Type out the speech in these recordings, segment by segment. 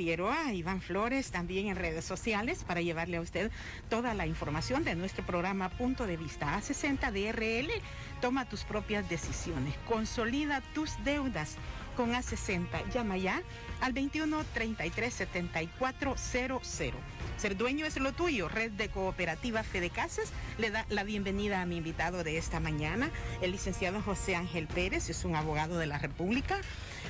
refiero a Iván Flores, también en redes sociales, para llevarle a usted toda la información de nuestro programa Punto de Vista. A60 DRL, toma tus propias decisiones, consolida tus deudas con A60. Llama ya al 21 33 74 00. Ser dueño es lo tuyo. Red de Cooperativa Fedecasas le da la bienvenida a mi invitado de esta mañana, el licenciado José Ángel Pérez. Es un abogado de la República,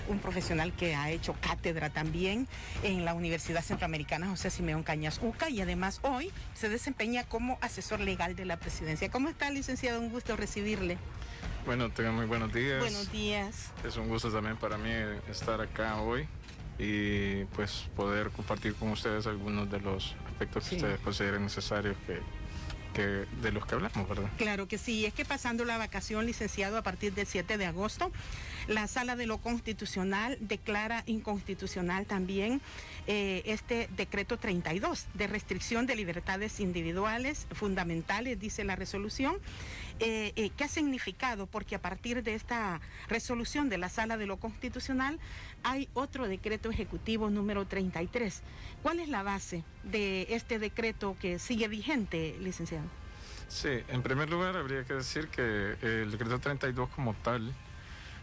un profesional que ha hecho cátedra también en la Universidad Centroamericana José Simeón Cañas UCA, y además hoy se desempeña como asesor legal de la presidencia. ¿Cómo está, licenciado? Un gusto recibirle. Bueno, tengan muy buenos días. Buenos días. Es un gusto también para mí estar acá hoy y pues poder compartir con ustedes algunos de los aspectos que ustedes consideren necesarios de los que hablamos, ¿verdad? Claro que sí. Es que pasando la vacación, licenciado, a partir del 7 de agosto, la Sala de lo Constitucional declara inconstitucional también este decreto 32 de restricción de libertades individuales fundamentales, dice la resolución. ¿Qué ha significado? Porque a partir de esta resolución de la Sala de lo Constitucional hay otro decreto ejecutivo número 33. ¿Cuál es la base de este decreto que sigue vigente, licenciado? Sí, en primer lugar habría que decir que el decreto 32 como tal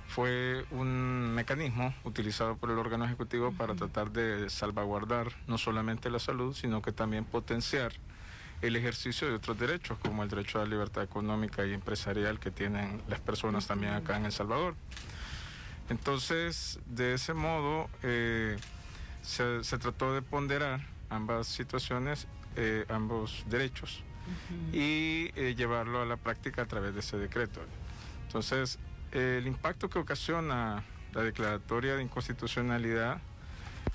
fue un mecanismo utilizado por el órgano ejecutivo para tratar de salvaguardar no solamente la salud, sino que también potenciar el ejercicio de otros derechos, como el derecho a la libertad económica y empresarial que tienen las personas también acá en El Salvador. Entonces, de ese modo, se trató de ponderar ambas situaciones, ambos derechos, y llevarlo a la práctica a través de ese decreto. Entonces, el impacto que ocasiona la declaratoria de inconstitucionalidad,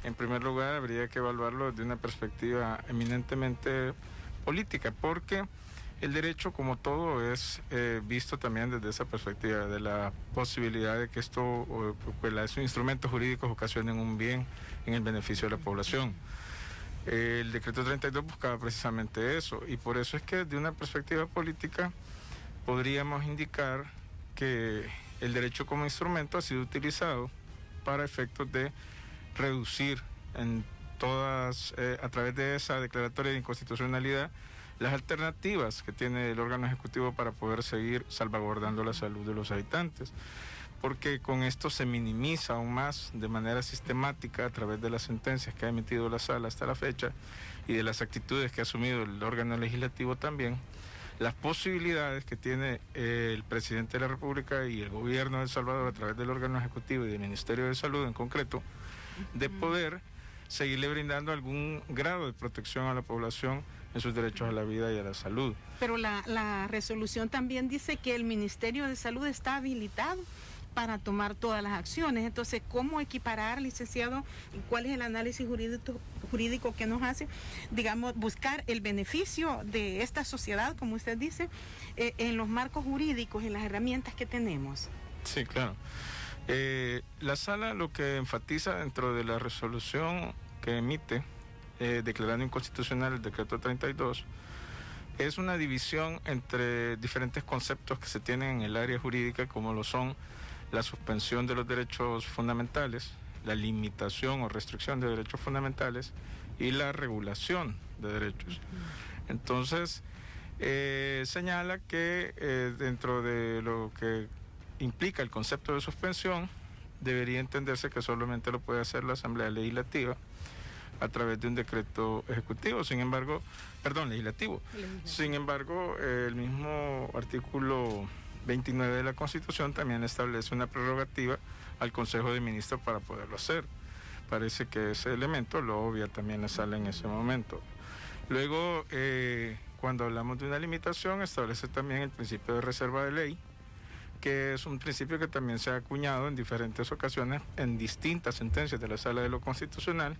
en primer lugar, habría que evaluarlo desde una perspectiva eminentemente política, porque el derecho, como todo, es visto también desde esa perspectiva de la posibilidad de que esos instrumentos jurídicos ocasionen un bien en el beneficio de la población. El decreto 32 buscaba precisamente eso, y por eso es que desde una perspectiva política podríamos indicar que el derecho como instrumento ha sido utilizado para efectos de reducir a través de esa declaratoria de inconstitucionalidad las alternativas que tiene el órgano ejecutivo para poder seguir salvaguardando la salud de los habitantes, porque con esto se minimiza aún más de manera sistemática a través de las sentencias que ha emitido la Sala hasta la fecha y de las actitudes que ha asumido el órgano legislativo también, las posibilidades que tiene el presidente de la República y el gobierno de El Salvador a través del órgano ejecutivo y del Ministerio de Salud en concreto, de poder seguirle brindando algún grado de protección a la población en sus derechos a la vida y a la salud. Pero la resolución también dice que el Ministerio de Salud está habilitado para tomar todas las acciones. Entonces, ¿cómo equiparar, licenciado? ¿Cuál es el análisis jurídico que nos hace? Digamos, buscar el beneficio de esta sociedad, como usted dice, en los marcos jurídicos, en las herramientas que tenemos. Sí, claro. La Sala lo que enfatiza dentro de la resolución que emite, declarando inconstitucional el decreto 32, es una división entre diferentes conceptos que se tienen en el área jurídica, como lo son la suspensión de los derechos fundamentales, la limitación o restricción de derechos fundamentales y la regulación de derechos. Entonces, señala que dentro de lo que implica el concepto de suspensión, debería entenderse que solamente lo puede hacer la Asamblea Legislativa a través de un decreto ejecutivo, legislativo. Sin embargo, el mismo artículo 29 de la Constitución también establece una prerrogativa al Consejo de Ministros para poderlo hacer. Parece que ese elemento lo obvia también la Sala en ese momento. Luego, cuando hablamos de una limitación, establece también el principio de reserva de ley, que es un principio que también se ha acuñado en diferentes ocasiones en distintas sentencias de la Sala de lo Constitucional,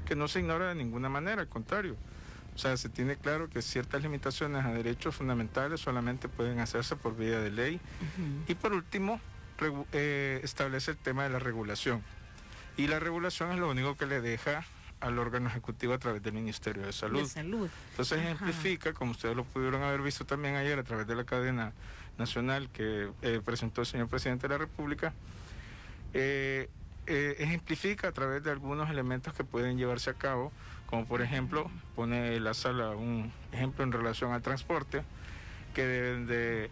que no se ignora de ninguna manera, al contrario. O sea, se tiene claro que ciertas limitaciones a derechos fundamentales solamente pueden hacerse por vía de ley. Y por último, establece el tema de la regulación. Y la regulación es lo único que le deja al órgano ejecutivo a través del Ministerio de Salud. Entonces ejemplifica, como ustedes lo pudieron haber visto también ayer a través de la cadena nacional que presentó el señor presidente de la República, ejemplifica a través de algunos elementos que pueden llevarse a cabo, como por ejemplo, pone la sala un ejemplo en relación al transporte, que deben de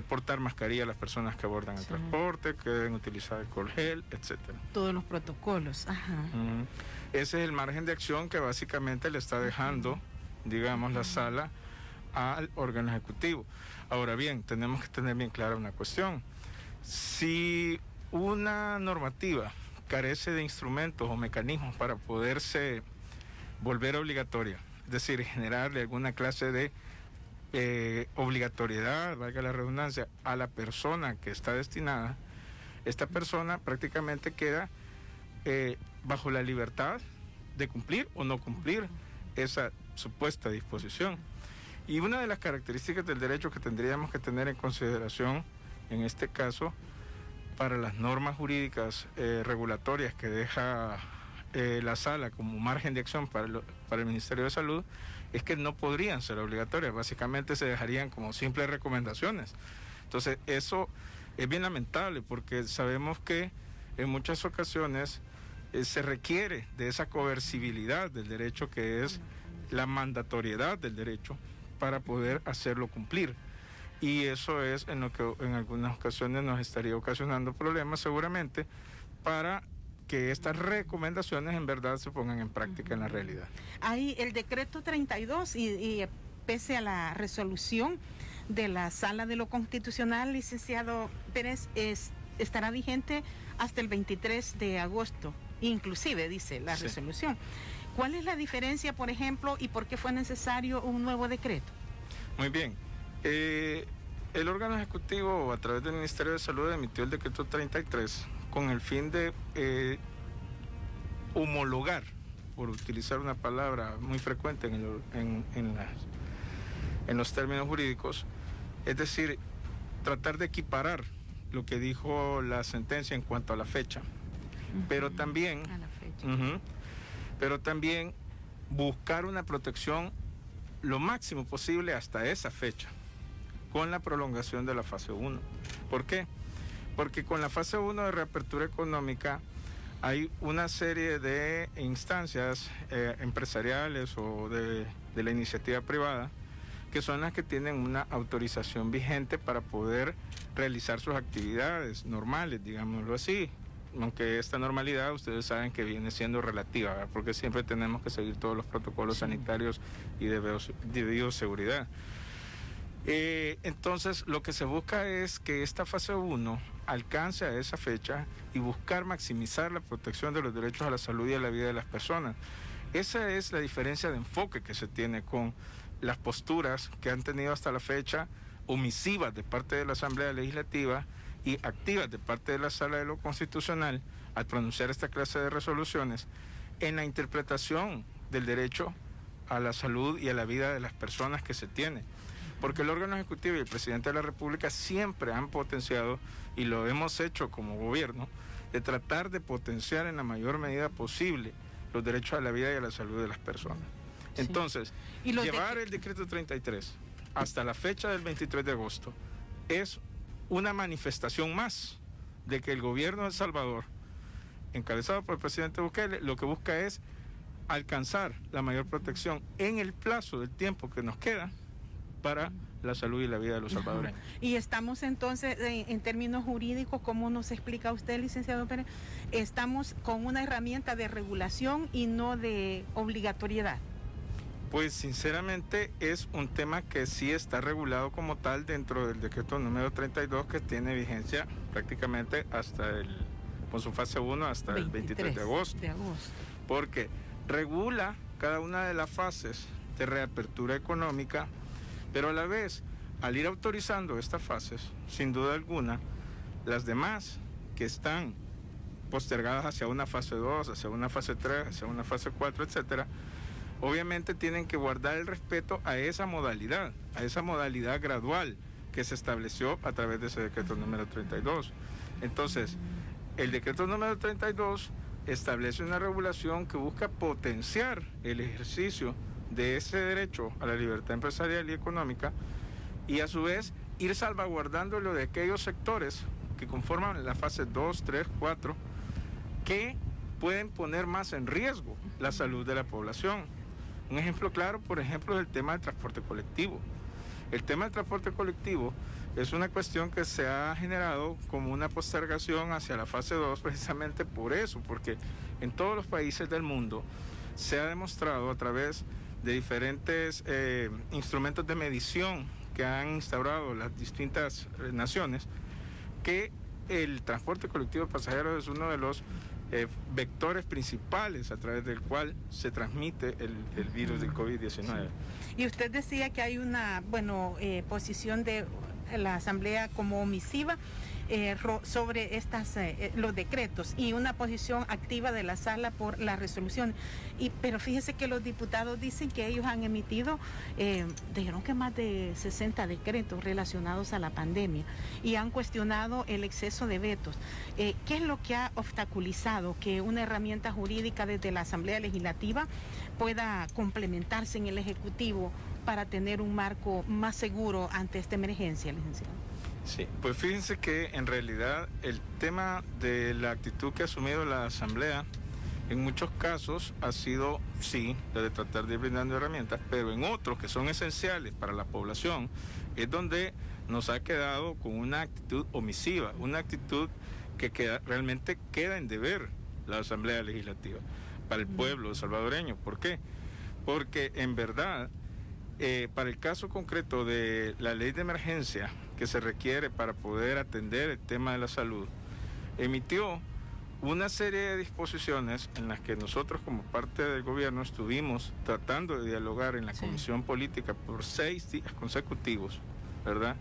portar mascarilla las personas que abordan el transporte, que deben utilizar alcohol gel, etcétera. Todos los protocolos. Ajá. Ese es el margen de acción que básicamente le está dejando, digamos, la sala al órgano ejecutivo. Ahora bien, tenemos que tener bien clara una cuestión. Si una normativa carece de instrumentos o mecanismos para poderse volver obligatoria, es decir, generarle alguna clase de obligatoriedad, valga la redundancia, a la persona que está destinada, esta persona prácticamente queda bajo la libertad de cumplir o no cumplir esa supuesta disposición. Y una de las características del derecho que tendríamos que tener en consideración, en este caso, para las normas jurídicas regulatorias que deja la sala como margen de acción para el Ministerio de Salud, es que no podrían ser obligatorias, básicamente se dejarían como simples recomendaciones. Entonces eso es bien lamentable porque sabemos que en muchas ocasiones se requiere de esa coercibilidad del derecho, que es la mandatoriedad del derecho, para poder hacerlo cumplir. Y eso es en lo que en algunas ocasiones nos estaría ocasionando problemas seguramente para que estas recomendaciones en verdad se pongan en práctica en la realidad. Hay el decreto 32 y pese a la resolución de la Sala de lo Constitucional, licenciado Pérez, estará vigente hasta el 23 de agosto, inclusive dice la resolución. ¿Cuál es la diferencia, por ejemplo, y por qué fue necesario un nuevo decreto? Muy bien. El órgano ejecutivo, a través del Ministerio de Salud, emitió el decreto 33 con el fin de homologar, por utilizar una palabra muy frecuente en los términos jurídicos, es decir, tratar de equiparar lo que dijo la sentencia en cuanto a la fecha, pero también buscar una protección lo máximo posible hasta esa fecha, con la prolongación de la fase 1. ¿Por qué? Porque con la fase 1 de reapertura económica hay una serie de instancias empresariales o de la iniciativa privada que son las que tienen una autorización vigente para poder realizar sus actividades normales, digámoslo así, aunque esta normalidad ustedes saben que viene siendo relativa, ¿verdad? Porque siempre tenemos que seguir todos los protocolos sanitarios y de bioseguridad. Entonces lo que se busca es que esta fase 1 alcance a esa fecha y buscar maximizar la protección de los derechos a la salud y a la vida de las personas. Esa es la diferencia de enfoque que se tiene con las posturas que han tenido hasta la fecha, omisivas de parte de la Asamblea Legislativa y activas de parte de la Sala de lo Constitucional al pronunciar esta clase de resoluciones en la interpretación del derecho a la salud y a la vida de las personas que se tiene. Porque el órgano ejecutivo y el presidente de la República siempre han potenciado, y lo hemos hecho como gobierno, de tratar de potenciar en la mayor medida posible los derechos a la vida y a la salud de las personas. Sí. Entonces, llevar el decreto 33 hasta la fecha del 23 de agosto es una manifestación más de que el gobierno de El Salvador, encabezado por el presidente Bukele, lo que busca es alcanzar la mayor protección en el plazo del tiempo que nos queda para la salud y la vida de los salvadoreños. Y estamos entonces, en términos jurídicos, ¿cómo nos explica usted, licenciado Pérez? Estamos con una herramienta de regulación y no de obligatoriedad. Pues sinceramente es un tema que sí está regulado como tal dentro del decreto número 32, que tiene vigencia prácticamente con su fase 1 hasta el 23 de agosto. Porque regula cada una de las fases de reapertura económica, pero a la vez, al ir autorizando estas fases, sin duda alguna, las demás que están postergadas hacia una fase 2, hacia una fase 3, hacia una fase 4, etcétera, obviamente tienen que guardar el respeto a esa modalidad gradual que se estableció a través de ese decreto número 32. Entonces, el decreto número 32 establece una regulación que busca potenciar el ejercicio de ese derecho a la libertad empresarial y económica, y a su vez ir salvaguardándolo de aquellos sectores que conforman la fase 2, 3, 4, que pueden poner más en riesgo la salud de la población. Un ejemplo claro, por ejemplo, es el tema del transporte colectivo. El tema del transporte colectivo es una cuestión que se ha generado como una postergación hacia la fase 2 precisamente por eso, porque en todos los países del mundo se ha demostrado a través de diferentes instrumentos de medición que han instaurado las distintas naciones, que el transporte colectivo de pasajeros es uno de los vectores principales a través del cual se transmite el virus del COVID-19. Sí. Y usted decía que hay una, posición de la Asamblea como omisiva sobre los decretos y una posición activa de la sala por la resolución. Pero fíjese que los diputados dicen que ellos han emitido, dijeron que más de 60 decretos relacionados a la pandemia y han cuestionado el exceso de vetos. ¿Qué es lo que ha obstaculizado que una herramienta jurídica desde la Asamblea Legislativa pueda complementarse en el Ejecutivo para tener un marco más seguro ante esta emergencia, licenciado? Sí, pues fíjense que en realidad el tema de la actitud que ha asumido la Asamblea en muchos casos ha sido, sí, la de tratar de ir brindando herramientas, pero en otros que son esenciales para la población es donde nos ha quedado con una actitud omisiva, una actitud que realmente queda en deber la Asamblea Legislativa para el pueblo salvadoreño. ¿Por qué? Porque en verdad, para el caso concreto de la ley de emergencia que se requiere para poder atender el tema de la salud, emitió una serie de disposiciones en las que nosotros como parte del gobierno estuvimos tratando de dialogar en la Comisión Política por 6 días consecutivos, ¿verdad?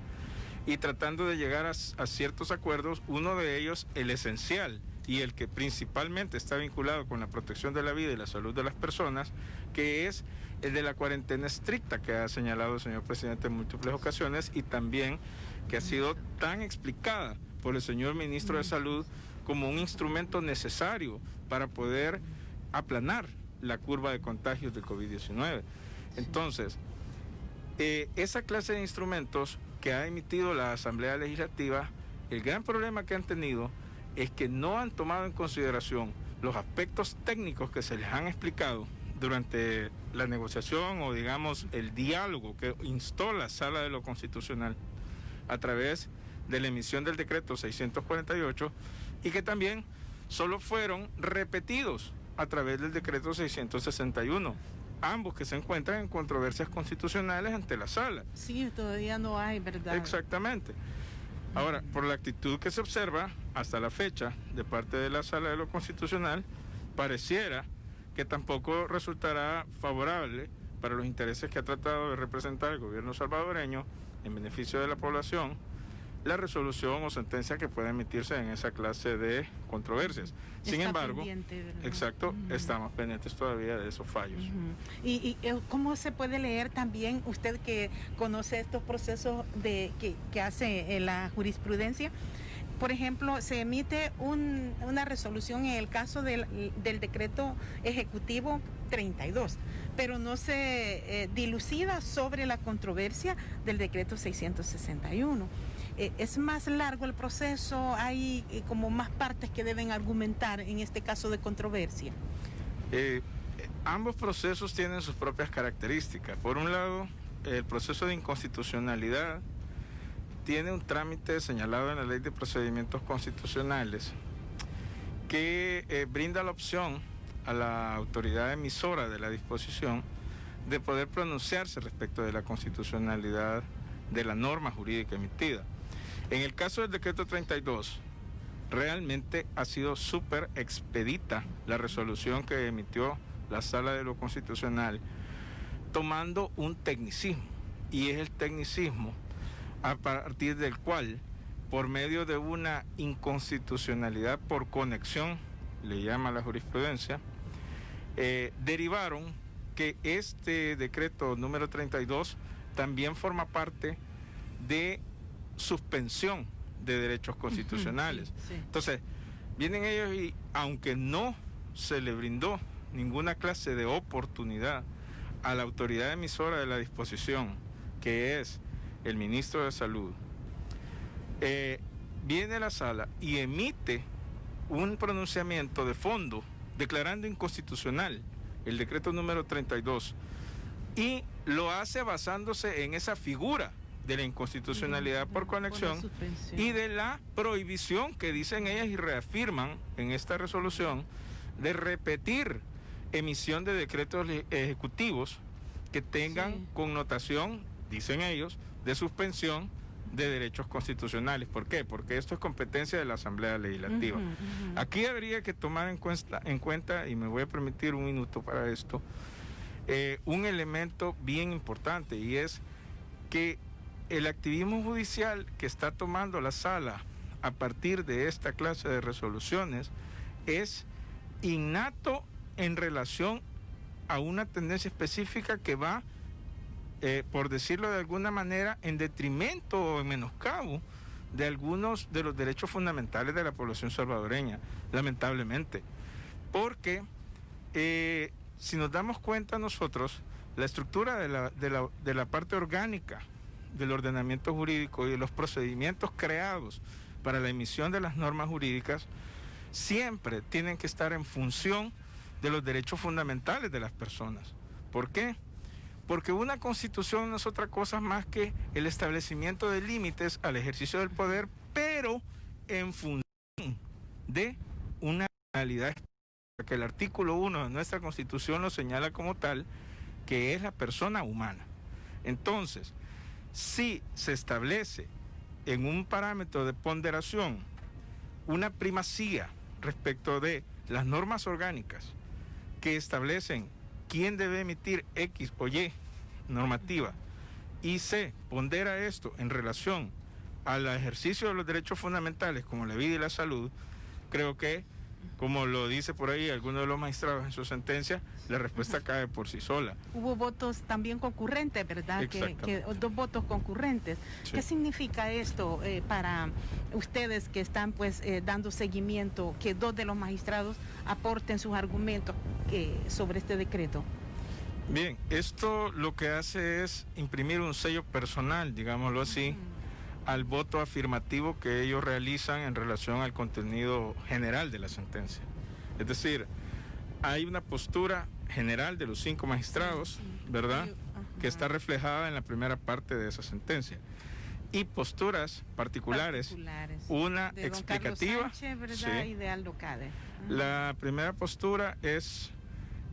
Y tratando de llegar a ciertos acuerdos, uno de ellos el esencial y el que principalmente está vinculado con la protección de la vida y la salud de las personas, que es el de la cuarentena estricta que ha señalado el señor presidente en múltiples ocasiones y también que ha sido tan explicada por el señor ministro de Salud como un instrumento necesario para poder aplanar la curva de contagios del COVID-19. Entonces, esa clase de instrumentos que ha emitido la Asamblea Legislativa, el gran problema que han tenido es que no han tomado en consideración los aspectos técnicos que se les han explicado durante la negociación o digamos el diálogo que instó la Sala de lo Constitucional a través de la emisión del decreto 648 y que también solo fueron repetidos a través del decreto 661, ambos que se encuentran en controversias constitucionales ante la Sala. Sí, todavía no hay, ¿verdad? Exactamente. Ahora, por la actitud que se observa hasta la fecha de parte de la Sala de lo Constitucional, pareciera que tampoco resultará favorable para los intereses que ha tratado de representar el gobierno salvadoreño en beneficio de la población la resolución o sentencia que pueda emitirse en esa clase de controversias. Sin embargo, exacto, estamos pendientes todavía de esos fallos. ¿Y cómo se puede leer también, usted que conoce estos procesos que hace la jurisprudencia? Por ejemplo, se emite una resolución en el caso del decreto ejecutivo 32, pero no se dilucida sobre la controversia del decreto 661. ¿Es más largo el proceso? ¿Hay como más partes que deben argumentar en este caso de controversia? Ambos procesos tienen sus propias características. Por un lado, el proceso de inconstitucionalidad tiene un trámite señalado en la Ley de Procedimientos Constitucionales que brinda la opción a la autoridad emisora de la disposición de poder pronunciarse respecto de la constitucionalidad de la norma jurídica emitida. En el caso del decreto 32, realmente ha sido súper expedita la resolución que emitió la Sala de lo Constitucional, tomando un tecnicismo, y es el tecnicismo a partir del cual, por medio de una inconstitucionalidad por conexión, le llama la jurisprudencia, derivaron que este decreto número 32 también forma parte de suspensión de derechos constitucionales. Sí. Entonces, vienen ellos y, aunque no se le brindó ninguna clase de oportunidad a la autoridad emisora de la disposición, que es el ministro de Salud, viene a la sala y emite un pronunciamiento de fondo declarando inconstitucional el decreto número 32 y lo hace basándose en esa figura de la inconstitucionalidad por conexión y de la prohibición que dicen ellas y reafirman en esta resolución de repetir emisión de decretos ejecutivos que tengan connotación, dicen ellos, de suspensión de derechos constitucionales. ¿Por qué? Porque esto es competencia de la Asamblea Legislativa. Aquí habría que tomar en cuenta, y me voy a permitir un minuto para esto, un elemento bien importante, y es que el activismo judicial que está tomando la sala a partir de esta clase de resoluciones es innato en relación a una tendencia específica que va, por decirlo de alguna manera, en detrimento o en menoscabo de algunos de los derechos fundamentales de la población salvadoreña, lamentablemente. Porque si nos damos cuenta nosotros, la estructura de la parte orgánica del ordenamiento jurídico y de los procedimientos creados para la emisión de las normas jurídicas siempre tienen que estar en función de los derechos fundamentales de las personas. ¿Por qué? Porque una constitución no es otra cosa más que el establecimiento de límites al ejercicio del poder, pero en función de una finalidad que el artículo 1 de nuestra constitución lo señala como tal, que es la persona humana. Entonces, si se establece en un parámetro de ponderación una primacía respecto de las normas orgánicas que establecen quién debe emitir X o Y normativa y se pondera esto en relación al ejercicio de los derechos fundamentales como la vida y la salud, creo que, como lo dice por ahí alguno de los magistrados en su sentencia, la respuesta cae por sí sola. Hubo votos también concurrentes, ¿verdad? Que 2 votos concurrentes. Sí. ¿Qué significa esto para ustedes que están pues dando seguimiento, que 2 de los magistrados aporten sus argumentos sobre este decreto? Bien, esto lo que hace es imprimir un sello personal, digámoslo así, al voto afirmativo que ellos realizan en relación al contenido general de la sentencia. Es decir, hay una postura general de los 5 magistrados, ¿verdad?, que está reflejada en la primera parte de esa sentencia. Y posturas particulares. Una de explicativa. Sánchez, ¿verdad? Sí. Y de Aldo Cader. La primera postura es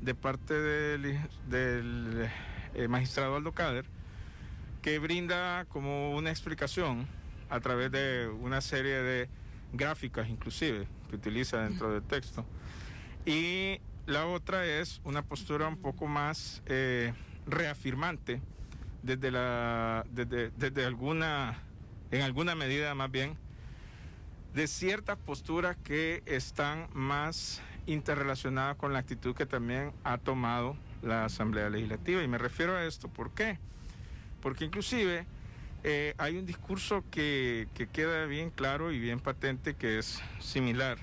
de parte del magistrado Aldo Cader, que brinda como una explicación a través de una serie de gráficas inclusive que utiliza dentro del texto, y la otra es una postura un poco más reafirmante desde alguna, en alguna medida más bien, de ciertas posturas que están más interrelacionadas con la actitud que también ha tomado la Asamblea Legislativa. Y me refiero a esto, ¿por qué? Porque inclusive hay un discurso que queda bien claro y bien patente, que es similar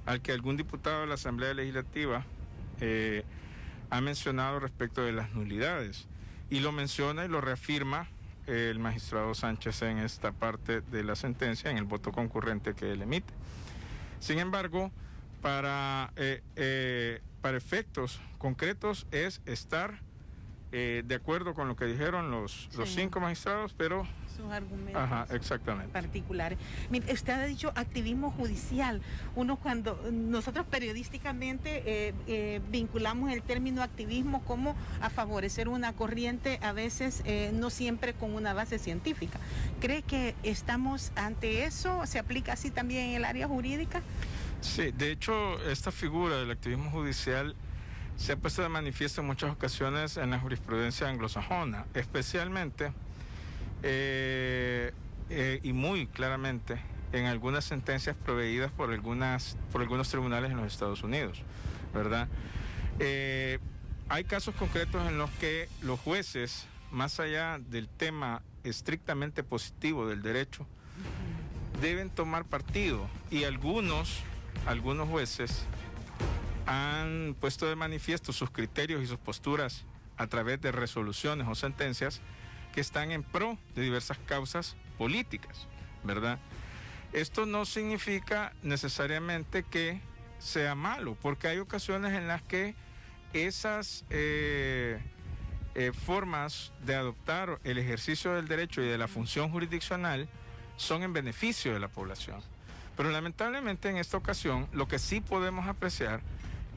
al que algún diputado de la Asamblea Legislativa ha mencionado respecto de las nulidades, y lo menciona y lo reafirma el magistrado Sánchez en esta parte de la sentencia, en el voto concurrente que él emite. Sin embargo, para efectos concretos es estar de acuerdo con lo que dijeron los 5 magistrados, pero sus argumentos exactamente particulares. Mire, usted ha dicho activismo judicial. Nosotros periodísticamente vinculamos el término activismo como a favorecer una corriente, a veces no siempre con una base científica. ¿Cree que estamos ante eso? ¿Se aplica así también en el área jurídica? Sí, de hecho, esta figura del activismo judicial se ha puesto de manifiesto en muchas ocasiones en la jurisprudencia anglosajona, especialmente y muy claramente en algunas sentencias proveídas por algunos tribunales en los Estados Unidos, ¿verdad? Hay casos concretos en los que los jueces, más allá del tema estrictamente positivo del derecho, deben tomar partido, y algunos jueces han puesto de manifiesto sus criterios y sus posturas a través de resoluciones o sentencias que están en pro de diversas causas políticas, ¿verdad? Esto no significa necesariamente que sea malo, porque hay ocasiones en las que esas formas de adoptar el ejercicio del derecho y de la función jurisdiccional son en beneficio de la población. Pero lamentablemente en esta ocasión lo que sí podemos apreciar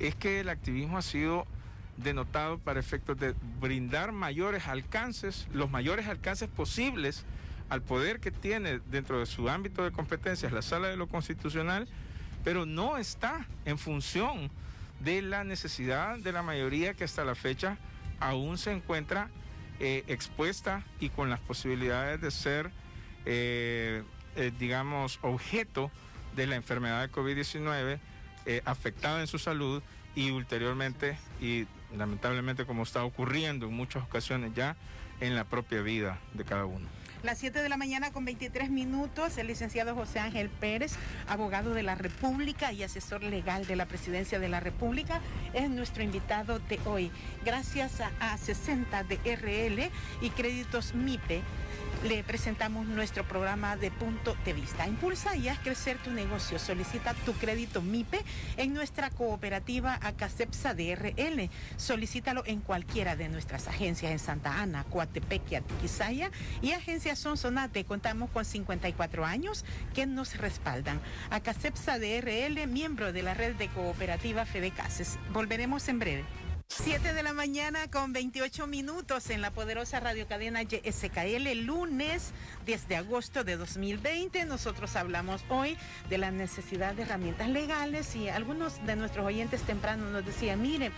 es que el activismo ha sido denotado para efectos de brindar mayores alcances, los mayores alcances posibles al poder que tiene dentro de su ámbito de competencias la Sala de lo Constitucional, pero no está en función de la necesidad de la mayoría que hasta la fecha aún se encuentra expuesta y con las posibilidades de ser, digamos, objeto de la enfermedad de COVID-19, afectada en su salud y ulteriormente, y lamentablemente como está ocurriendo en muchas ocasiones ya, en la propia vida de cada uno. Las 7 de la mañana con 23 minutos, el licenciado José Ángel Pérez, abogado de la República y asesor legal de la Presidencia de la República, es nuestro invitado de hoy. Gracias a A60 DRL y Créditos MIPE, le presentamos nuestro programa de Punto de Vista. Impulsa y haz crecer tu negocio. Solicita tu crédito MIPE en nuestra cooperativa ACACEPSA DRL. Solicítalo en cualquiera de nuestras agencias en Santa Ana, Coatepec y Atiquizaya y agencias Sonsonate. Contamos con 54 años que nos respaldan. ACACEPSA DRL, miembro de la red de cooperativa Fedecases. Volveremos en breve. 7 de la mañana con 28 minutos en la poderosa radiocadena YSKL, lunes 10 de agosto de 2020. Nosotros hablamos hoy de la necesidad de herramientas legales y algunos de nuestros oyentes temprano nos decían, mire,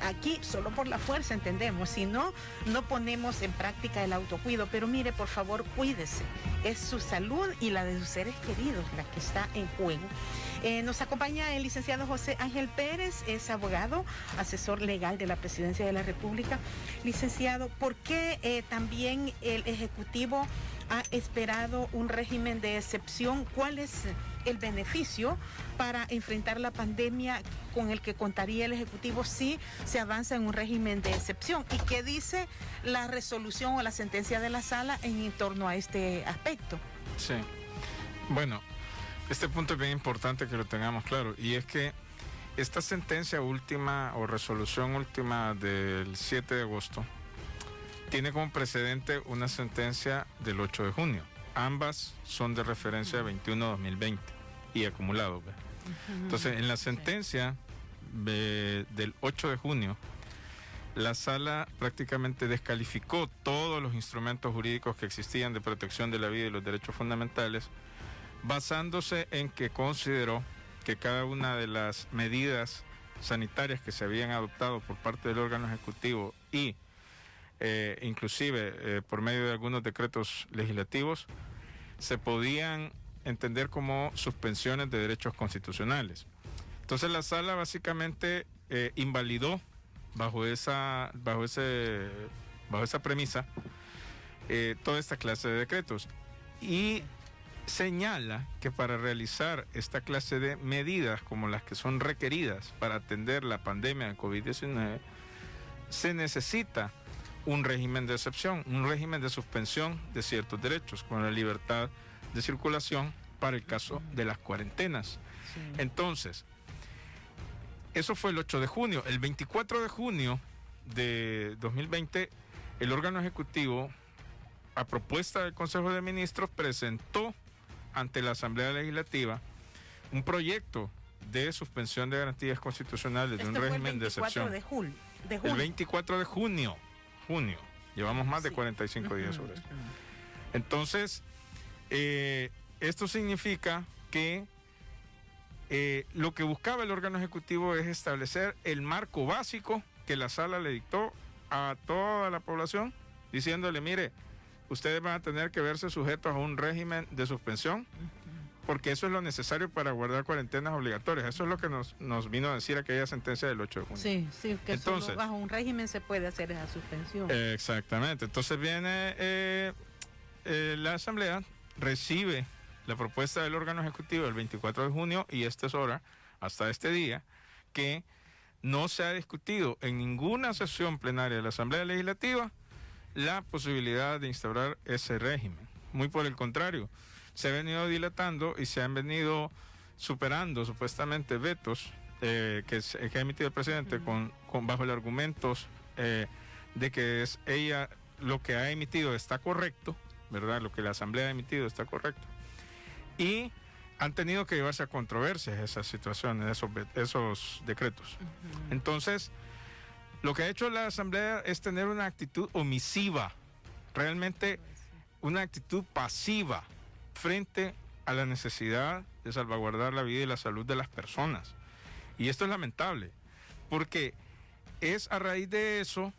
aquí solo por la fuerza entendemos, si no, no ponemos en práctica el autocuido, pero mire, por favor, cuídese. Es su salud y la de sus seres queridos la que está en juego. Nos acompaña el licenciado José Ángel Pérez, es abogado, asesor legal de la Presidencia de la República. Licenciado, ¿por qué también el Ejecutivo ha esperado un régimen de excepción? ¿Cuál es el beneficio para enfrentar la pandemia con el que contaría el Ejecutivo si se avanza en un régimen de excepción? ¿Y qué dice la resolución o la sentencia de la Sala en torno a este aspecto? Sí, bueno, este punto es bien importante que lo tengamos claro, y es que esta sentencia última o resolución última del 7 de agosto tiene como precedente una sentencia del 8 de junio. Ambas son de referencia 21-2020 y acumulados. Entonces, en la sentencia del 8 de junio, la Sala prácticamente descalificó todos los instrumentos jurídicos que existían de protección de la vida y los derechos fundamentales, basándose en que consideró que cada una de las medidas sanitarias que se habían adoptado por parte del órgano ejecutivo y inclusive por medio de algunos decretos legislativos se podían entender como suspensiones de derechos constitucionales. Entonces la Sala básicamente invalidó bajo esa premisa toda esta clase de decretos y señala que para realizar esta clase de medidas como las que son requeridas para atender la pandemia de COVID-19 se necesita un régimen de excepción, un régimen de suspensión de ciertos derechos, con la libertad de circulación para el caso de las cuarentenas. Sí. Entonces, eso fue el 8 de junio. El 24 de junio de 2020, el órgano ejecutivo, a propuesta del Consejo de Ministros, presentó ante la Asamblea Legislativa un proyecto de suspensión de garantías constitucionales de un régimen de excepción. De junio. El 24 de junio. Llevamos más de 45 días sobre esto. Entonces, esto significa que lo que buscaba el órgano ejecutivo es establecer el marco básico que la Sala le dictó a toda la población, diciéndole, mire, ustedes van a tener que verse sujetos a un régimen de suspensión, porque eso es lo necesario para guardar cuarentenas obligatorias. Eso es lo que nos vino a decir aquella sentencia del 8 de junio. Sí, que entonces, solo bajo un régimen se puede hacer esa suspensión. Exactamente. Entonces viene la Asamblea, recibe la propuesta del órgano ejecutivo el 24 de junio y esta es hora, hasta este día, que no se ha discutido en ninguna sesión plenaria de la Asamblea Legislativa la posibilidad de instaurar ese régimen. Muy por el contrario, se ha venido dilatando y se han venido superando supuestamente vetos que ha emitido el presidente bajo el argumentos de que es ella lo que ha emitido está correcto, ¿verdad? Lo que la Asamblea ha emitido está correcto. Y han tenido que llevarse a controversias esas situaciones, esos decretos. Entonces, lo que ha hecho la Asamblea es tener una actitud omisiva, realmente una actitud pasiva frente a la necesidad de salvaguardar la vida y la salud de las personas. Y esto es lamentable, porque es a raíz de eso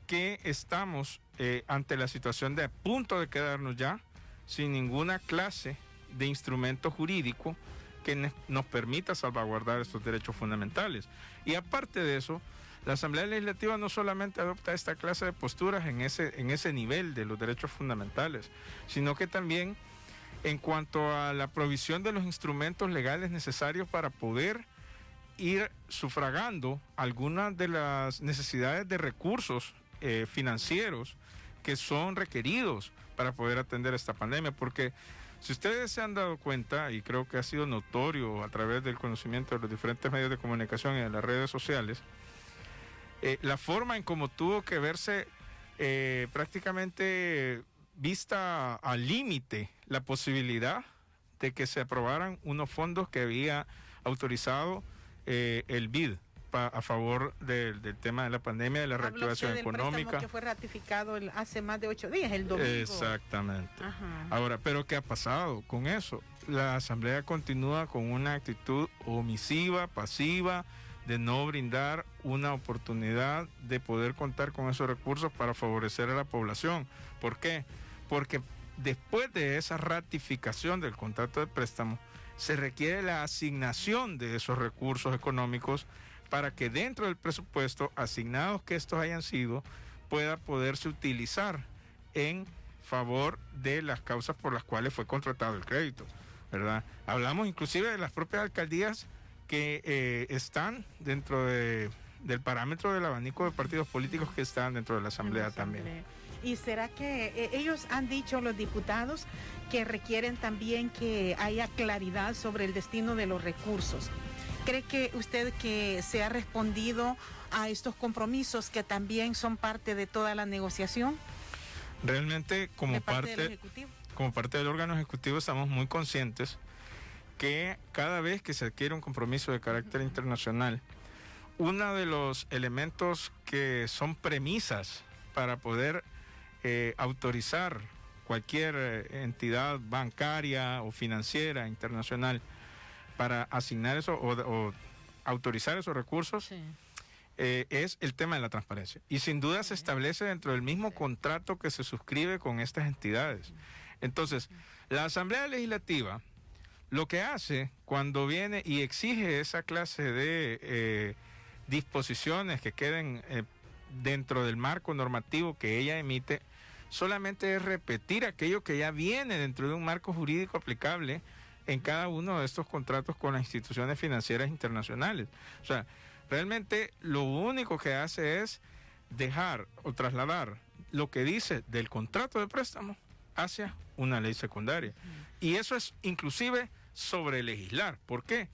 que estamos ante la situación de a punto de quedarnos ya sin ninguna clase de instrumento jurídico que nos permita salvaguardar estos derechos fundamentales. Y aparte de eso, la Asamblea Legislativa no solamente adopta esta clase de posturas en ese nivel de los derechos fundamentales, sino que también en cuanto a la provisión de los instrumentos legales necesarios para poder ir sufragando algunas de las necesidades de recursos financieros que son requeridos para poder atender esta pandemia, porque si ustedes se han dado cuenta, y creo que ha sido notorio a través del conocimiento de los diferentes medios de comunicación y de las redes sociales, la forma en cómo tuvo que verse prácticamente vista al límite la posibilidad de que se aprobaran unos fondos que había autorizado el BID a favor del tema de la pandemia, de la reactivación económica. Que fue ratificado hace más de 8 días, el domingo. Exactamente. Ahora, ¿pero qué ha pasado con eso? La Asamblea continúa con una actitud omisiva, pasiva, de no brindar una oportunidad de poder contar con esos recursos para favorecer a la población. ¿Por qué? Porque después de esa ratificación del contrato de préstamo, se requiere la asignación de esos recursos económicos para que dentro del presupuesto, asignados que estos hayan sido, pueda poderse utilizar en favor de las causas por las cuales fue contratado el crédito, ¿verdad? Hablamos inclusive de las propias alcaldías que están dentro del parámetro del abanico de partidos políticos que están dentro de la Asamblea también. ¿Y será que ellos han dicho, los diputados, que requieren también que haya claridad sobre el destino de los recursos? ¿Cree que usted que se ha respondido a estos compromisos que también son parte de toda la negociación? Realmente, como parte del órgano ejecutivo, estamos muy conscientes que cada vez que se adquiere un compromiso de carácter internacional, uno de los elementos que son premisas para poder autorizar cualquier entidad bancaria o financiera internacional para asignar eso o autorizar esos recursos, es el tema de la transparencia. Y sin duda se establece dentro del mismo contrato que se suscribe con estas entidades. Entonces, la Asamblea Legislativa lo que hace cuando viene y exige esa clase de disposiciones que queden dentro del marco normativo que ella emite, solamente es repetir aquello que ya viene dentro de un marco jurídico aplicable en cada uno de estos contratos con las instituciones financieras internacionales. O sea, realmente lo único que hace es dejar o trasladar lo que dice del contrato de préstamo hacia una ley secundaria. Y eso es inclusive sobre legislar. ¿Por qué?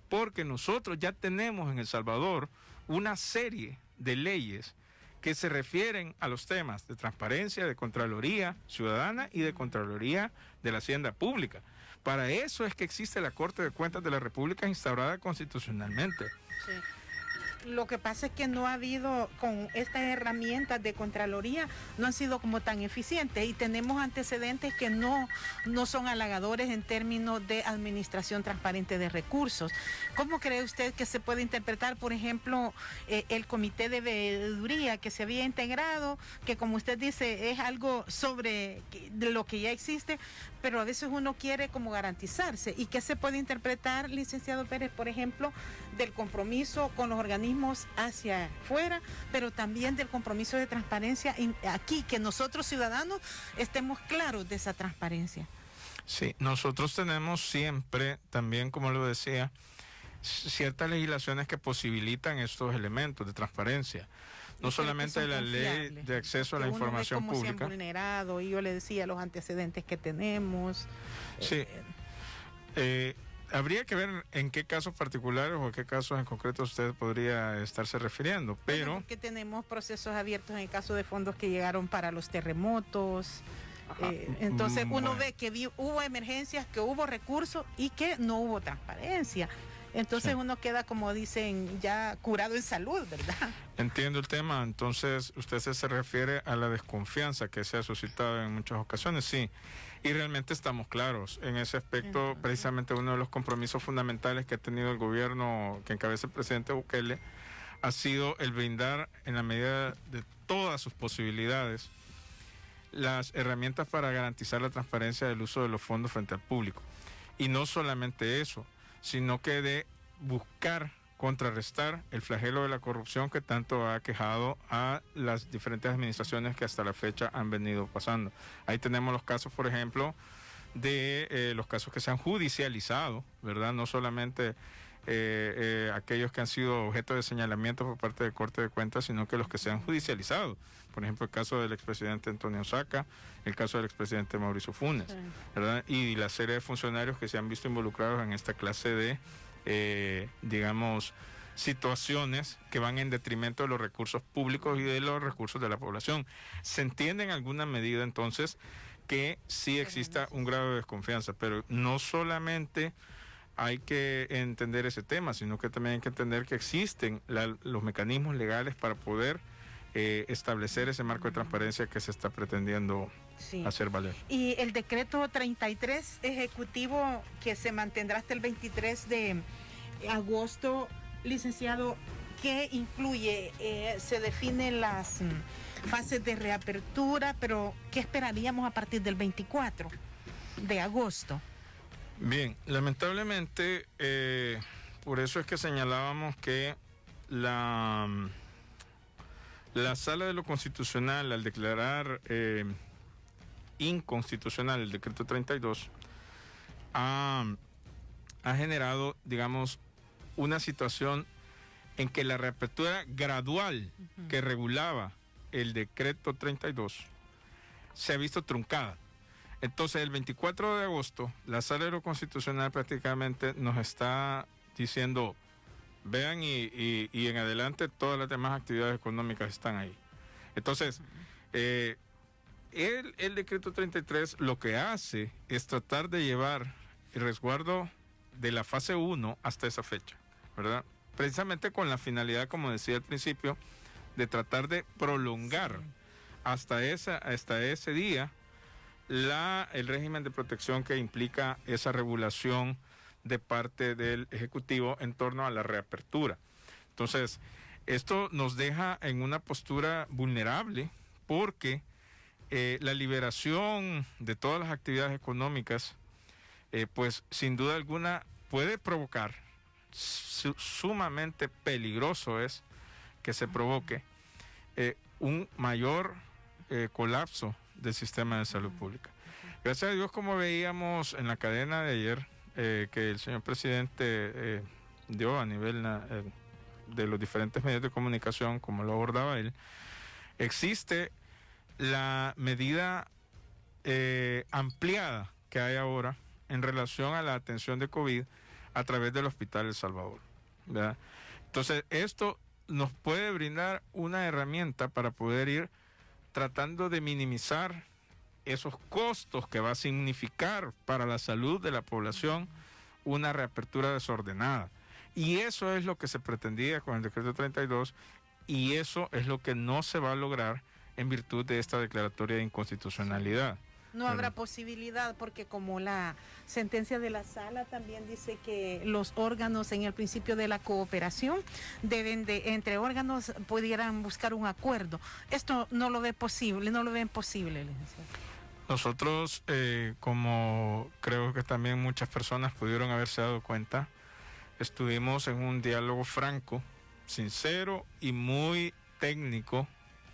Porque nosotros ya tenemos en El Salvador una serie de leyes que se refieren a los temas de transparencia, de Contraloría Ciudadana y de Contraloría de la Hacienda Pública. Para eso es que existe la Corte de Cuentas de la República instaurada constitucionalmente. Sí. Lo que pasa es que no ha habido, con estas herramientas de Contraloría, no han sido como tan eficientes y tenemos antecedentes que no son halagadores en términos de administración transparente de recursos. ¿Cómo cree usted que se puede interpretar, por ejemplo, el comité de veeduría que se había integrado, que como usted dice es algo sobre de lo que ya existe, pero a veces uno quiere como garantizarse? ¿Y qué se puede interpretar, licenciado Pérez, por ejemplo, del compromiso con los organismos hacia afuera, pero también del compromiso de transparencia aquí, que nosotros ciudadanos estemos claros de esa transparencia? Sí, nosotros tenemos siempre, también como lo decía, ciertas legislaciones que posibilitan estos elementos de transparencia. no solamente de la ley de acceso a la información uno ve cómo pública. se han vulnerado, y yo le decía los antecedentes que tenemos. Sí. Habría que ver en qué casos particulares o en qué casos en concreto usted podría estarse refiriendo, pero... Bueno, porque tenemos procesos abiertos en el caso de fondos que llegaron para los terremotos. Entonces uno ve que hubo emergencias, que hubo recursos y que no hubo transparencia. Entonces uno queda, como dicen, ya curado en salud, ¿verdad? Entiendo el tema. Entonces usted se refiere a la desconfianza que se ha suscitado en muchas ocasiones, sí. Y realmente estamos claros en ese aspecto. Precisamente uno de los compromisos fundamentales que ha tenido el gobierno que encabeza el presidente Bukele ha sido el brindar, en la medida de todas sus posibilidades, las herramientas para garantizar la transparencia del uso de los fondos frente al público. Y no solamente eso, sino que de buscar contrarrestar el flagelo de la corrupción que tanto ha aquejado a las diferentes administraciones que hasta la fecha han venido pasando. Ahí tenemos los casos, por ejemplo, de los casos que se han judicializado, ¿verdad? No solamente aquellos que han sido objeto de señalamiento por parte del Corte de Cuentas, sino que los que se han judicializado. Por ejemplo, el caso del expresidente Antonio Saca, el caso del expresidente Mauricio Funes, ¿verdad? Y la serie de funcionarios que se han visto involucrados en esta clase de digamos, situaciones que van en detrimento de los recursos públicos y de los recursos de la población. Se entiende en alguna medida entonces que sí exista un grado de desconfianza, pero no solamente hay que entender ese tema, sino que también hay que entender que existen los mecanismos legales para poder establecer ese marco de transparencia que se está pretendiendo hacer valer. Y el decreto 33 ejecutivo que se mantendrá hasta el 23 de agosto, licenciado, ¿qué incluye? Se definen las fases de reapertura, pero ¿qué esperaríamos a partir del 24 de agosto? Bien, lamentablemente, por eso es que señalábamos que la Sala de lo Constitucional, al declarar inconstitucional el decreto 32, ha generado, digamos, una situación en que la reapertura gradual que regulaba el decreto 32 se ha visto truncada. Entonces, el 24 de agosto, la Sala de lo Constitucional prácticamente nos está diciendo: vean y en adelante todas las demás actividades económicas están ahí. Entonces, el decreto 33 lo que hace es tratar de llevar el resguardo de la fase 1 hasta esa fecha, ¿verdad? Precisamente con la finalidad, como decía al principio, de tratar de prolongar hasta ese día el régimen de protección que implica esa regulación de parte del Ejecutivo en torno a la reapertura. Entonces, esto nos deja en una postura vulnerable porque la liberación de todas las actividades económicas, pues sin duda alguna puede provocar, sumamente peligroso es que se provoque un mayor colapso del sistema de salud pública. Gracias a Dios, como veíamos en la cadena de ayer, que el señor presidente dio a nivel de los diferentes medios de comunicación, como lo abordaba él, existe la medida ampliada que hay ahora en relación a la atención de COVID a través del Hospital El Salvador, ¿verdad? Entonces, esto nos puede brindar una herramienta para poder ir tratando de minimizar esos costos que va a significar para la salud de la población una reapertura desordenada. Y eso es lo que se pretendía con el decreto 32, y eso es lo que no se va a lograr en virtud de esta declaratoria de inconstitucionalidad. No habrá posibilidad, porque como la sentencia de la sala también dice que los órganos en el principio de la cooperación deben de, entre órganos, pudieran buscar un acuerdo. Esto no lo ve posible, no lo ven posible, licenciado. Nosotros, como creo que también muchas personas pudieron haberse dado cuenta, estuvimos en un diálogo franco, sincero y muy técnico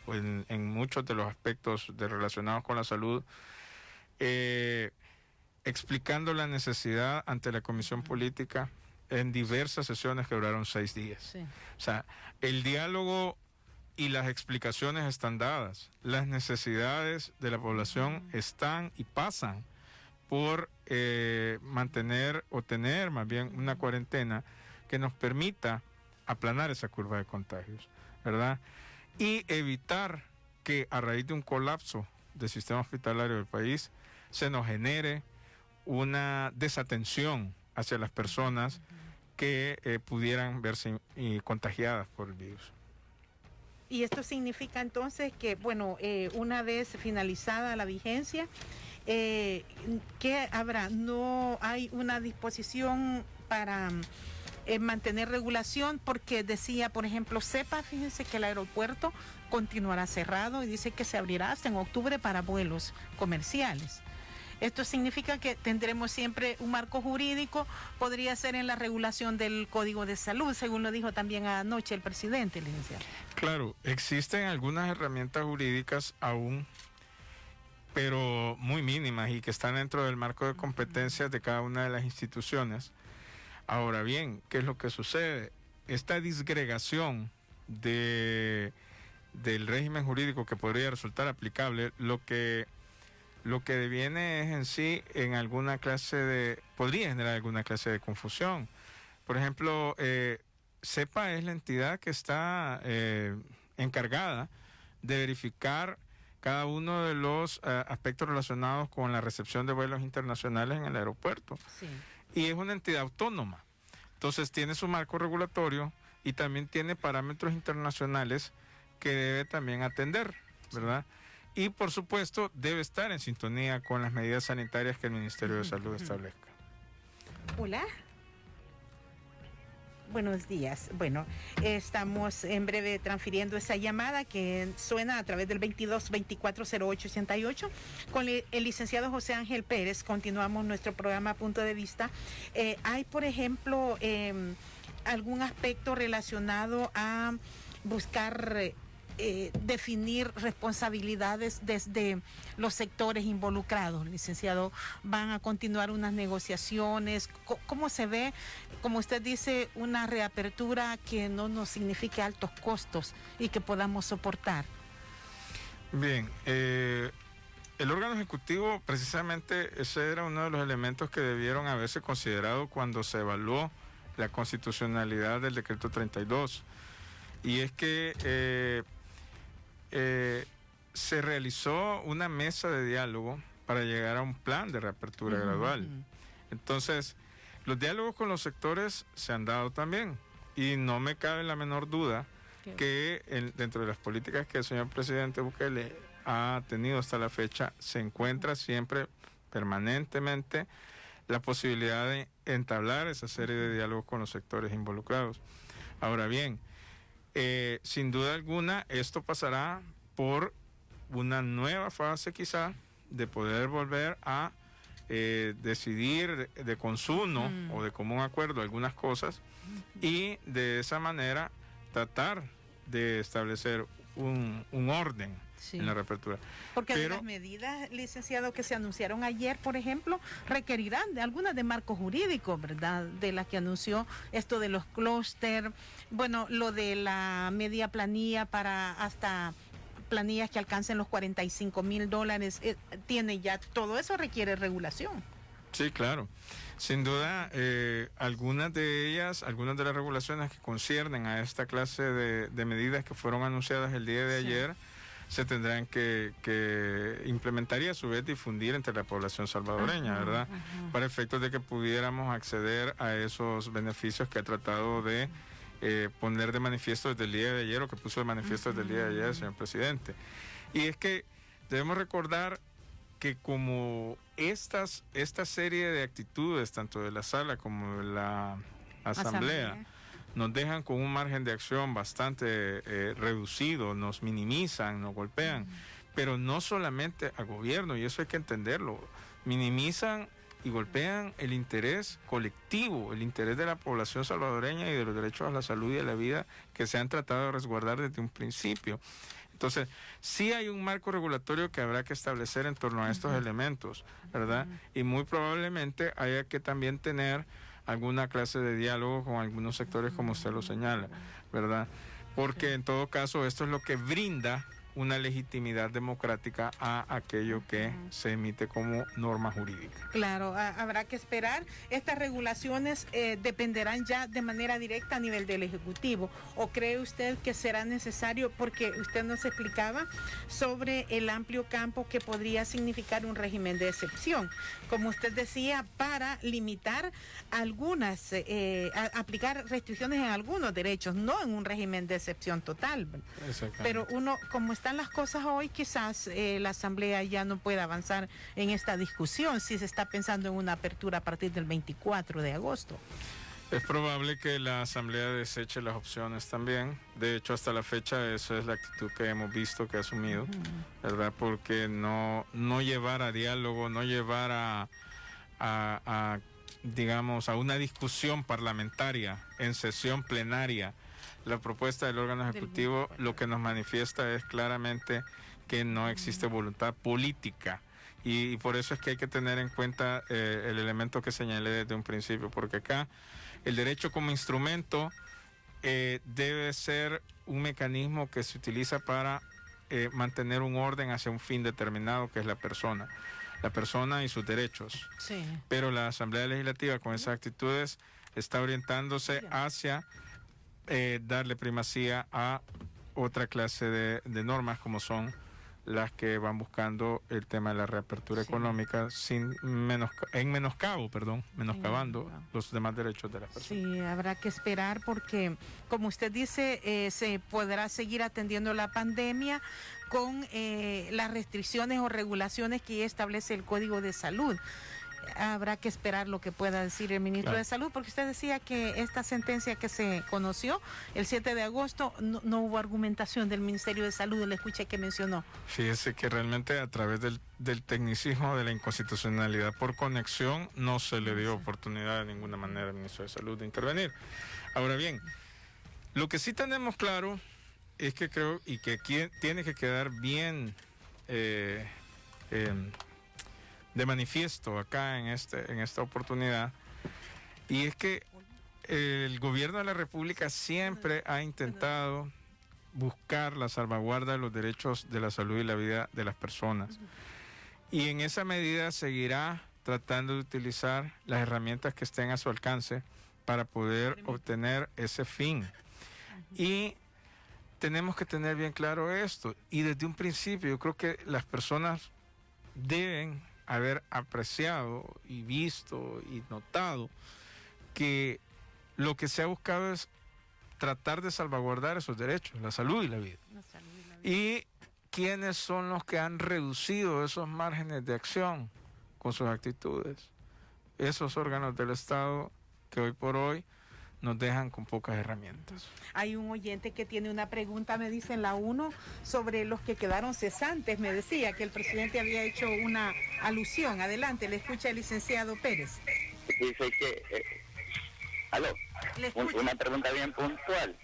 en muchos de los aspectos relacionados con la salud, explicando la necesidad ante la Comisión Política en diversas sesiones que duraron 6 días. Sí. O sea, el diálogo y las explicaciones están dadas. Las necesidades de la población están y pasan por mantener o tener más bien una cuarentena que nos permita aplanar esa curva de contagios, ¿verdad? Y evitar que a raíz de un colapso del sistema hospitalario del país se nos genere una desatención hacia las personas que pudieran verse contagiadas por el virus. Y esto significa entonces que, bueno, una vez finalizada la vigencia, ¿qué habrá? ¿No hay una disposición para mantener regulación? Porque decía, por ejemplo, CEPA, fíjense que el aeropuerto continuará cerrado y dice que se abrirá hasta en octubre para vuelos comerciales. Esto significa que tendremos siempre un marco jurídico, podría ser en la regulación del Código de Salud, según lo dijo también anoche el presidente, licenciado. Claro, existen algunas herramientas jurídicas aún, pero muy mínimas y que están dentro del marco de competencias de cada una de las instituciones. Ahora bien, ¿qué es lo que sucede? Esta disgregación del régimen jurídico que podría resultar aplicable, lo que deviene es en sí en alguna clase podría generar alguna clase de confusión. Por ejemplo, CEPA es la entidad que está encargada de verificar cada uno de los aspectos relacionados con la recepción de vuelos internacionales en el aeropuerto. Sí. Y es una entidad autónoma. Entonces tiene su marco regulatorio y también tiene parámetros internacionales que debe también atender, ¿verdad? Y por supuesto debe estar en sintonía con las medidas sanitarias que el Ministerio de Salud establezca. Hola. Buenos días. Bueno, estamos en breve transfiriendo esa llamada que suena a través del 22-24-08-88 con el licenciado José Ángel Pérez. Continuamos nuestro programa Punto de Vista. ¿Hay, por ejemplo, algún aspecto relacionado a buscar definir responsabilidades desde los sectores involucrados, licenciado? ¿Van a continuar unas negociaciones? ¿Cómo se ve, como usted dice, una reapertura que no nos signifique altos costos y que podamos soportar? Bien, el órgano ejecutivo, precisamente ese era uno de los elementos que debieron haberse considerado cuando se evaluó la constitucionalidad del decreto 32. Y es que se realizó una mesa de diálogo para llegar a un plan de reapertura gradual. Entonces, los diálogos con los sectores se han dado también. Y no me cabe la menor duda que dentro de las políticas que el señor presidente Bukele ha tenido hasta la fecha, se encuentra siempre, permanentemente, la posibilidad de entablar esa serie de diálogos con los sectores involucrados. Ahora bien, sin duda alguna, esto pasará por una nueva fase quizá de poder volver a decidir de consumo o de común acuerdo algunas cosas y de esa manera tratar de establecer un orden en la reapertura. Porque de las medidas, licenciado, que se anunciaron ayer, por ejemplo, requerirán de algunas de marco jurídico, ¿verdad? De las que anunció esto de los clúster, bueno, lo de la media planilla para hasta planillas que alcancen los $45,000, tiene ya, todo eso requiere regulación. Sí, claro. Sin duda, algunas de las regulaciones que conciernen a esta clase de medidas que fueron anunciadas el día de ayer, se tendrán que implementar y a su vez difundir entre la población salvadoreña, ¿verdad? Para efectos de que pudiéramos acceder a esos beneficios que ha tratado de poner de manifiesto desde el día de ayer, o que puso de manifiesto desde el día de ayer el señor presidente. Y es que debemos recordar que como esta serie de actitudes, tanto de la sala como de la asamblea, nos dejan con un margen de acción bastante reducido, nos minimizan, nos golpean, pero no solamente al gobierno, y eso hay que entenderlo, minimizan y golpean el interés colectivo, el interés de la población salvadoreña y de los derechos a la salud y a la vida que se han tratado de resguardar desde un principio. Entonces, sí hay un marco regulatorio que habrá que establecer en torno a estos elementos, ¿verdad? Y muy probablemente haya que también tener alguna clase de diálogo con algunos sectores, como usted lo señala, ¿verdad? porque en todo caso esto es lo que brinda una legitimidad democrática a aquello que se emite como norma jurídica. Claro, habrá que esperar. Estas regulaciones dependerán ya de manera directa a nivel del Ejecutivo. ¿O cree usted que será necesario, porque usted nos explicaba sobre el amplio campo que podría significar un régimen de excepción, como usted decía, para limitar algunas, aplicar restricciones en algunos derechos, no en un régimen de excepción total? Pero uno, como están las cosas hoy, quizás la Asamblea ya no pueda avanzar en esta discusión si se está pensando en una apertura a partir del 24 de agosto. Es probable que la Asamblea deseche las opciones también. De hecho, hasta la fecha, esa es la actitud que hemos visto que ha asumido, ¿verdad? Porque no llevar a diálogo, no llevar digamos, a una discusión parlamentaria en sesión plenaria la propuesta del órgano ejecutivo, lo que nos manifiesta es claramente que no existe voluntad política. Y por eso es que hay que tener en cuenta el elemento que señalé desde un principio, porque acá el derecho como instrumento debe ser un mecanismo que se utiliza para mantener un orden hacia un fin determinado, que es la persona y sus derechos. Sí. Pero la Asamblea Legislativa con esas actitudes está orientándose hacia darle primacía a otra clase de normas, como son las que van buscando el tema de la reapertura económica menoscabando los demás derechos de las personas. Sí, habrá que esperar porque, como usted dice, se podrá seguir atendiendo la pandemia con las restricciones o regulaciones que ya establece el Código de Salud. Habrá que esperar lo que pueda decir el ministro de Salud, porque usted decía que esta sentencia que se conoció el 7 de agosto no hubo argumentación del Ministerio de Salud, le escuché que mencionó. Fíjese que realmente a través del tecnicismo de la inconstitucionalidad por conexión no se le dio oportunidad de ninguna manera al ministro de Salud de intervenir. Ahora bien, lo que sí tenemos claro es que creo y que tiene que quedar bien de manifiesto acá en esta oportunidad, y es que el gobierno de la República siempre ha intentado buscar la salvaguarda de los derechos de la salud y la vida de las personas, y en esa medida seguirá tratando de utilizar las herramientas que estén a su alcance para poder obtener ese fin. Y tenemos que tener bien claro esto, y desde un principio yo creo que las personas deben haber apreciado y visto y notado que lo que se ha buscado es tratar de salvaguardar esos derechos, la salud y la vida. ¿Y quiénes son los que han reducido esos márgenes de acción con sus actitudes? Esos órganos del Estado que hoy por hoy nos dejan con pocas herramientas. Hay un oyente que tiene una pregunta, me dice en la 1, sobre los que quedaron cesantes. Me decía que el presidente había hecho una alusión. Adelante, le escucha el licenciado Pérez. Dice que... ¿Aló? Una pregunta bien puntual.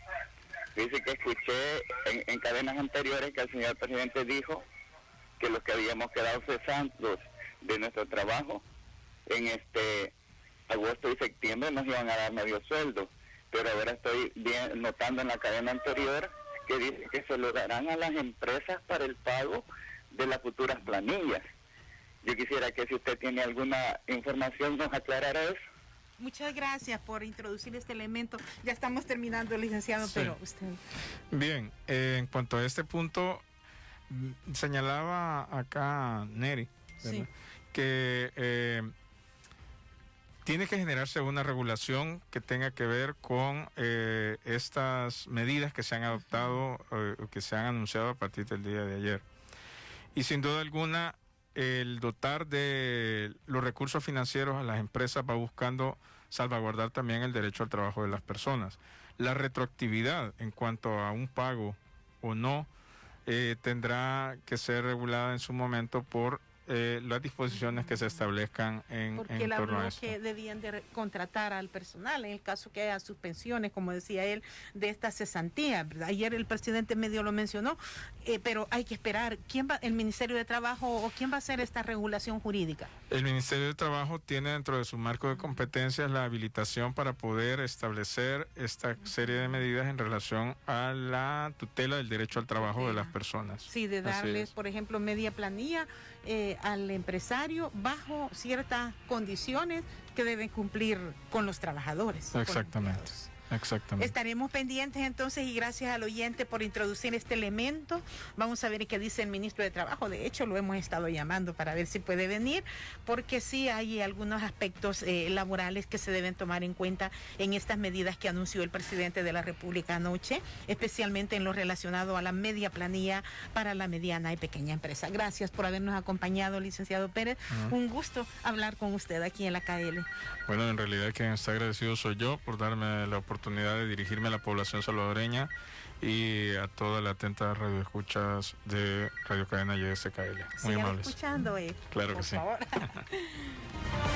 Dice que escuché en cadenas anteriores que el señor presidente dijo que los que habíamos quedado cesantes de nuestro trabajo en agosto y septiembre nos iban a dar medio sueldo, pero ahora estoy notando en la cadena anterior que dice que se lo darán a las empresas para el pago de las futuras planillas. Yo quisiera que si usted tiene alguna información nos aclarara eso. Muchas gracias por introducir este elemento. Ya estamos terminando, licenciado, sí. Pero usted... Bien, en cuanto a este punto, señalaba acá Neri, ¿verdad? Que tiene que generarse una regulación que tenga que ver con estas medidas que se han adoptado o que se han anunciado a partir del día de ayer. Y sin duda alguna, el dotar de los recursos financieros a las empresas va buscando salvaguardar también el derecho al trabajo de las personas. La retroactividad en cuanto a un pago o no tendrá que ser regulada en su momento por las disposiciones que se establezcan en torno a esto. Porque él habló que debían de contratar al personal en el caso que haya suspensiones, como decía él, de esta cesantía, ¿verdad? Ayer el presidente medio lo mencionó, pero hay que esperar. ¿Quién va, el Ministerio de Trabajo o quién va a hacer esta regulación jurídica? El Ministerio de Trabajo tiene dentro de su marco de competencias la habilitación para poder establecer esta serie de medidas en relación a la tutela del derecho al trabajo de las personas. Sí, de darles, por ejemplo, media planilla al empresario bajo ciertas condiciones que deben cumplir con los trabajadores. Exactamente. Exactamente. Estaremos pendientes entonces y gracias al oyente por introducir este elemento. Vamos a ver qué dice el ministro de Trabajo. De hecho, lo hemos estado llamando para ver si puede venir, porque sí hay algunos aspectos laborales que se deben tomar en cuenta en estas medidas que anunció el presidente de la República anoche, especialmente en lo relacionado a la media planilla para la mediana y pequeña empresa. Gracias por habernos acompañado, licenciado Pérez. Un gusto hablar con usted aquí en la KL. Bueno, en realidad quien está agradecido soy yo por darme la oportunidad de dirigirme a la población salvadoreña y a toda la atenta radioescuchas de Radio Cadena YSKL. Muy amables. Escuchando, claro que por sí. favor.